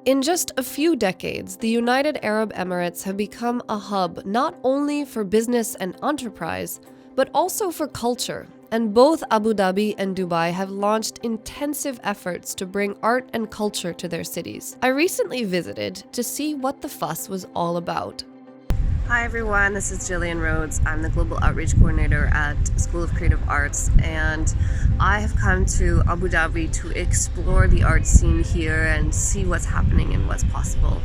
In just a few decades, the United Arab Emirates have become a hub not only for business and enterprise, but also for culture. And both Abu Dhabi and Dubai have launched intensive efforts to bring art and culture to their cities. I recently visited to see what the fuss was all about. Hi everyone, this is Gillian Rhodes. I'm the Global Outreach Coordinator at School of Creative Arts, and I have come to Abu Dhabi to explore the art scene here and see what's happening and what's possible.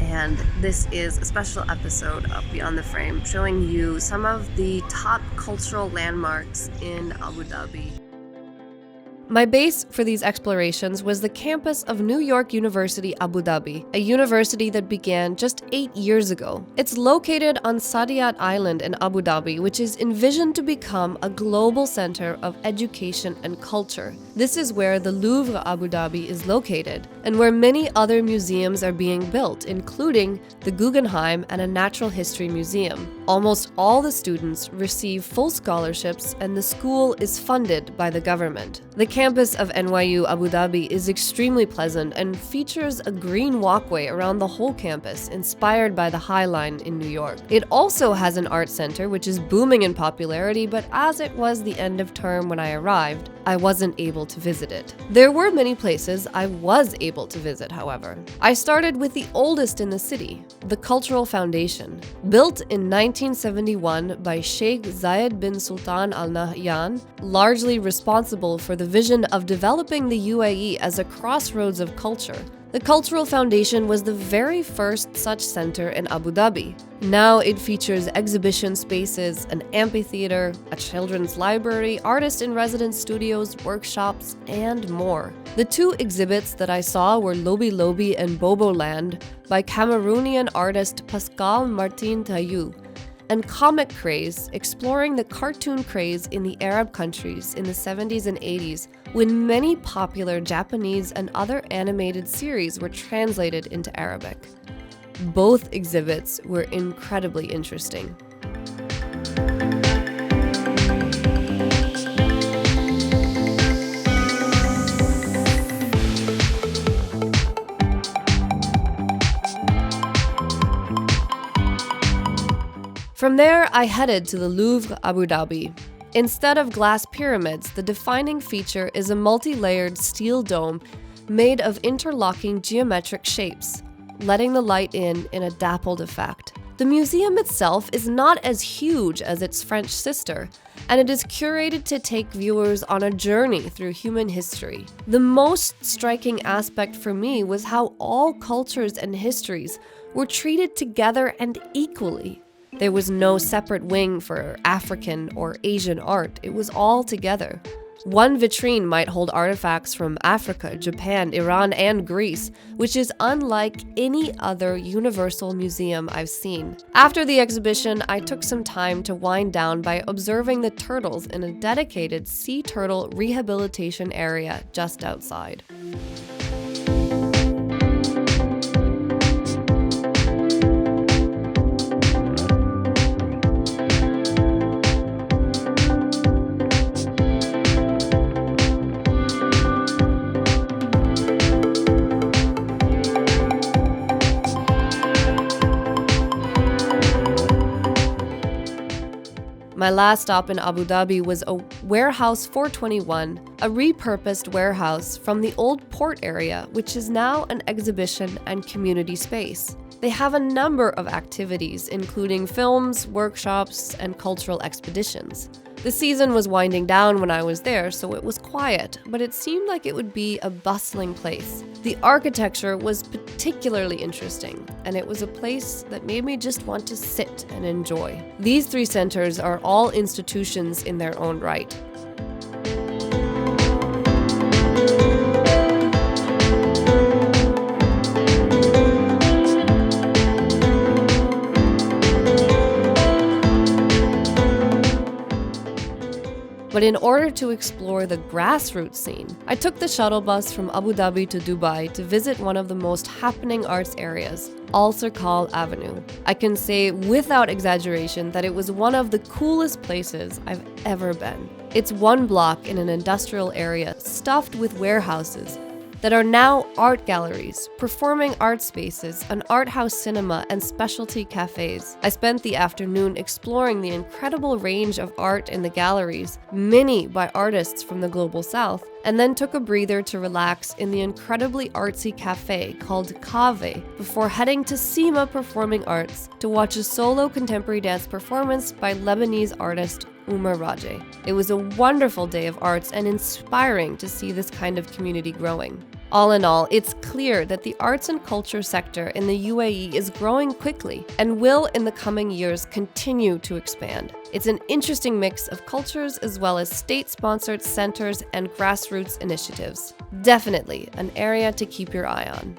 And this is a special episode of Beyond the Frame, showing you some of the top cultural landmarks in Abu Dhabi. My base for these explorations was the campus of New York University Abu Dhabi, a university that began just 8 years ago. It's located on Saadiyat Island in Abu Dhabi, which is envisioned to become a global center of education and culture. This is where the Louvre Abu Dhabi is located, and where many other museums are being built, including the Guggenheim and a natural history museum. Almost all the students receive full scholarships, and the school is funded by the government. The campus of NYU Abu Dhabi is extremely pleasant and features a green walkway around the whole campus, inspired by the High Line in New York. It also has an art center, which is booming in popularity, but as it was the end of term when I arrived, I wasn't able to visit it. There were many places I was able to visit, however. I started with the oldest in the city, the Cultural Foundation. Built in 1971 by Sheikh Zayed bin Sultan Al Nahyan, largely responsible for the vision of developing the UAE as a crossroads of culture, the Cultural Foundation was the very first such center in Abu Dhabi. Now it features exhibition spaces, an amphitheater, a children's library, artist-in-residence studios, workshops, and more. The two exhibits that I saw were Lobi Lobi and Bobo Land by Cameroonian artist Pascal Martin Taillou, and Comic Craze, exploring the cartoon craze in the Arab countries in the 70s and 80s, when many popular Japanese and other animated series were translated into Arabic. Both exhibits were incredibly interesting. From there, I headed to the Louvre Abu Dhabi. Instead of glass pyramids, the defining feature is a multi-layered steel dome made of interlocking geometric shapes, letting the light in a dappled effect. The museum itself is not as huge as its French sister, and it is curated to take viewers on a journey through human history. The most striking aspect for me was how all cultures and histories were treated together and equally. There was no separate wing for African or Asian art, it was all together. One vitrine might hold artifacts from Africa, Japan, Iran, and Greece, which is unlike any other universal museum I've seen. After the exhibition, I took some time to wind down by observing the turtles in a dedicated sea turtle rehabilitation area just outside. My last stop in Abu Dhabi was a Warehouse 421, a repurposed warehouse from the old port area, which is now an exhibition and community space. They have a number of activities, including films, workshops, and cultural expeditions. The season was winding down when I was there, so it was quiet, but it seemed like it would be a bustling place. The architecture was particularly interesting, and it was a place that made me just want to sit and enjoy. These three centers are all institutions in their own right. But in order to explore the grassroots scene, I took the shuttle bus from Abu Dhabi to Dubai to visit one of the most happening arts areas, Al Sirkal Avenue. I can say without exaggeration that it was one of the coolest places I've ever been. It's one block in an industrial area stuffed with warehouses, that are now art galleries, performing art spaces, an art house cinema, and specialty cafes. I spent the afternoon exploring the incredible range of art in the galleries, many by artists from the Global South, and then took a breather to relax in the incredibly artsy cafe called Cave before heading to Sima Performing Arts to watch a solo contemporary dance performance by Lebanese artist Umar Rajeh. It was a wonderful day of arts and inspiring to see this kind of community growing. All in all, it's clear that the arts and culture sector in the UAE is growing quickly and will in the coming years continue to expand. It's an interesting mix of cultures as well as state-sponsored centers and grassroots initiatives. Definitely an area to keep your eye on.